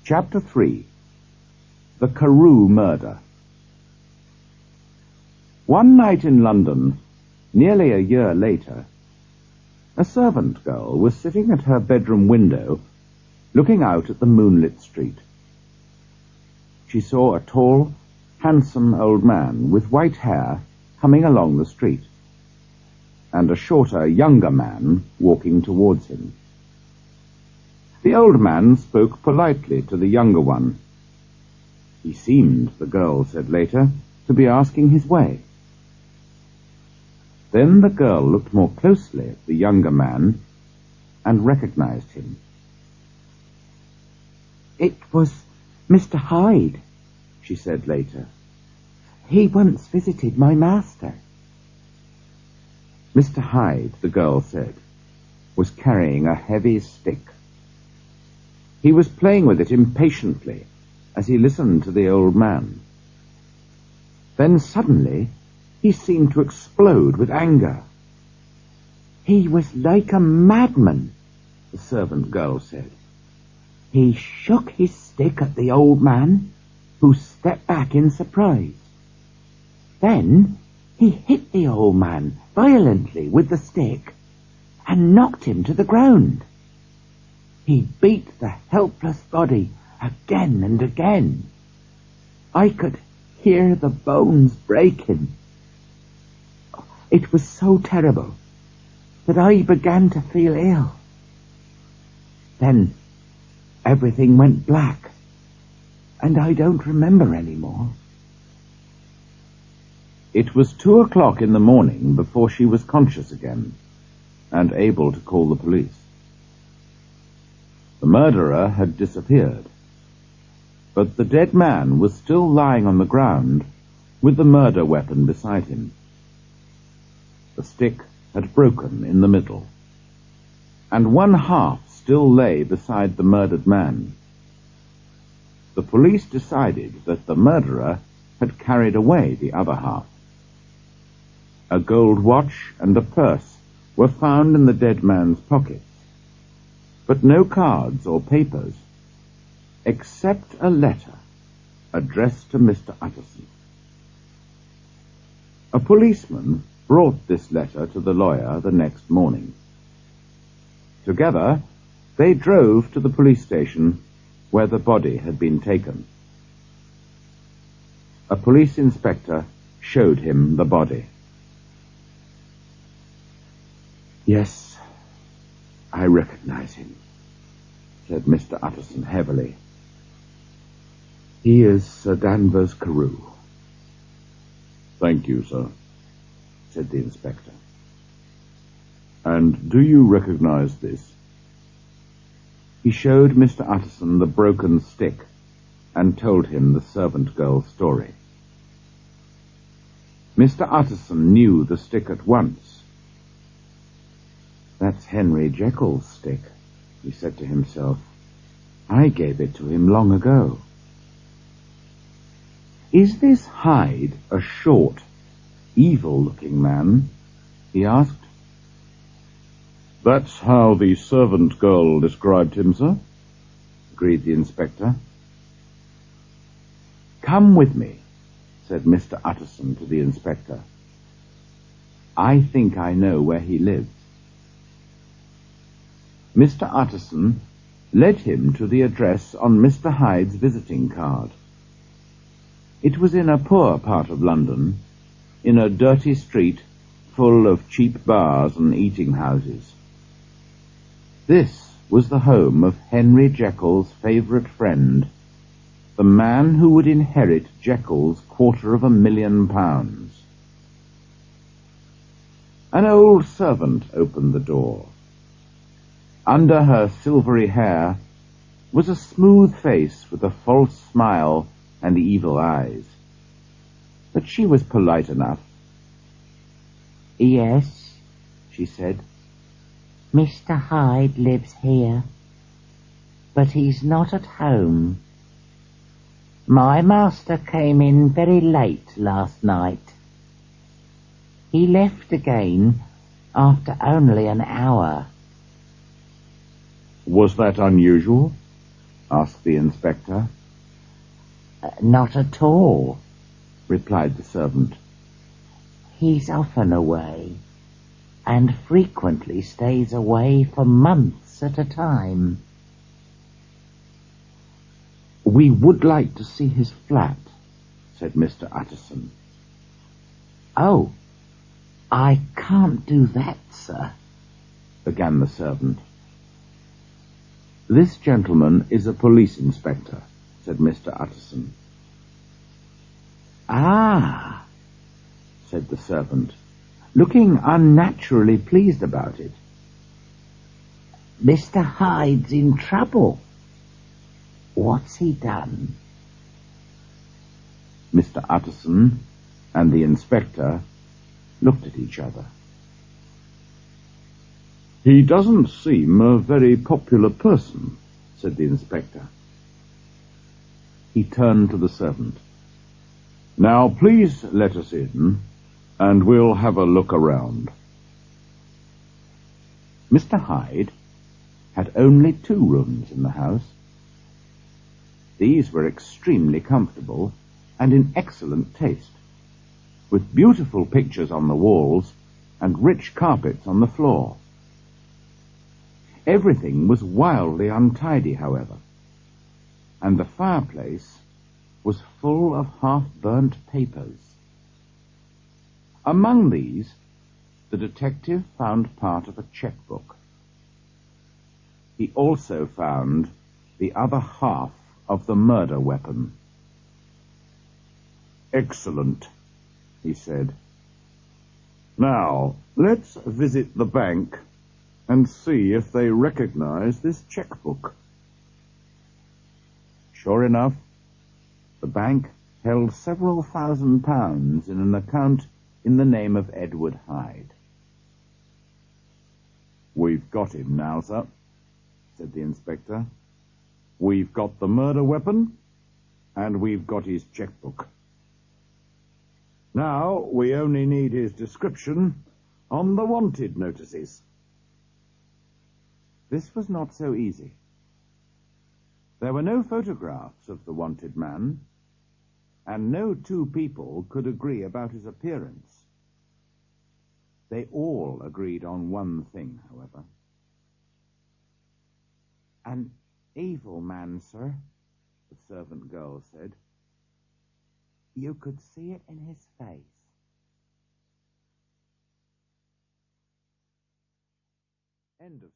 Chapter 3. The Carew Murder. One night in London, nearly a year later, a servant girl was sitting at her bedroom window, looking out at the moonlit street. She saw a tall, handsome old man with white hair coming along the street, and a shorter, younger man walking towards him. The old man spoke politely to the younger one. He seemed, the girl said later, to be asking his way. Then the girl looked more closely at the younger man and recognized him. "It was Mr. Hyde," she said later. "He once visited my master." Mr. Hyde, the girl said, was carrying a heavy stick. He was playing with it impatiently as he listened to the old man. Then suddenly he seemed to explode with anger. "He was like a madman," the servant girl said. "He shook his stick at the old man, who stepped back in surprise. Then he hit the old man violently with the stick and knocked him to the ground. He beat the helpless body again and again. I could hear the bones breaking. It was so terrible that I began to feel ill. Then everything went black, and I don't remember anymore." It was 2 o'clock in the morning before she was conscious again and able to call the police. The murderer had disappeared, but the dead man was still lying on the ground with the murder weapon beside him. The stick had broken in the middle, and one half still lay beside the murdered man. The police decided that the murderer had carried away the other half. A gold watch and a purse were found in the dead man's pockets, but no cards or papers, except a letter addressed to Mr. Utterson. A policeman brought this letter to the lawyer the next morning. Together, they drove to the police station where the body had been taken. A police inspector showed him the body. "Yes, I recognize him," said Mr. Utterson heavily. "He is Sir Danvers Carew." "Thank you, sir," said the inspector. "And do you recognize this?" He showed Mr. Utterson the broken stick and told him the servant girl's story. Mr. Utterson knew the stick at once. "That's Henry Jekyll's stick," he said to himself. "I gave it to him long ago." "Is this Hyde a short, evil-looking man?" he asked. "That's how the servant girl described him, sir," agreed the inspector. "Come with me," said Mr. Utterson to the inspector. "I think I know where he lives." Mr. Utterson led him to the address on Mr. Hyde's visiting card. It was in a poor part of London, in a dirty street full of cheap bars and eating houses. This was the home of Henry Jekyll's favourite friend, the man who would inherit Jekyll's £250,000. An old servant opened the door. Under her silvery hair was a smooth face with a false smile and evil eyes. But she was polite enough. "Yes," she said, "Mr. Hyde lives here, but he's not at home. My master came in very late last night. He left again after only an hour." "Was that unusual?" asked the inspector. Not at all, replied the servant. He's often away, and frequently stays away for months at a time. We would like to see his flat, said Mr. Utterson. Oh, I can't do that, sir, began the servant. This gentleman is a police inspector, said Mr. Utterson. Ah, said the servant, looking unnaturally pleased about it. Mr. Hyde's in trouble. What's he done? Mr. Utterson and the inspector looked at each other. He doesn't seem a very popular person, said the inspector. He turned to the servant. Now please let us in, and we'll have a look around. Mr. Hyde had only 2 rooms in the house. These were extremely comfortable and in excellent taste, with beautiful pictures on the walls and rich carpets on the floor. Everything was wildly untidy, however, and the fireplace was full of half-burnt papers. Among these, the detective found part of a checkbook. He also found the other half of the murder weapon. Excellent, he said. Now, let's visit the bank and see if they recognize this checkbook. Sure enough, the bank held several £1,000 in an account in the name of Edward Hyde. We've got him now, sir, said the inspector. We've got the murder weapon, and we've got his checkbook. Now we only need his description on the wanted notices. This was not so easy. There were no photographs of the wanted man, and no 2 people could agree about his appearance. They all agreed on one thing, however. An evil man, sir, the servant girl said. You could see it in his face. End of